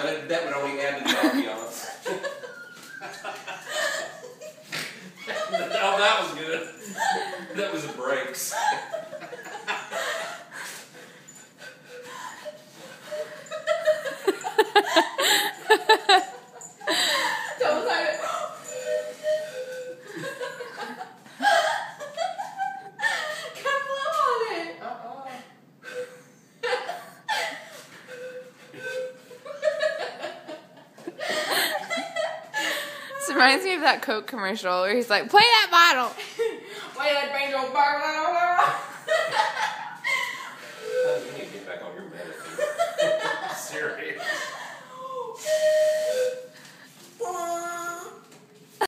that would only add to the ambiance. Oh, that was good. That was the brakes. This reminds me of that Coke commercial where he's like, play that bottle. Why you like bring your bar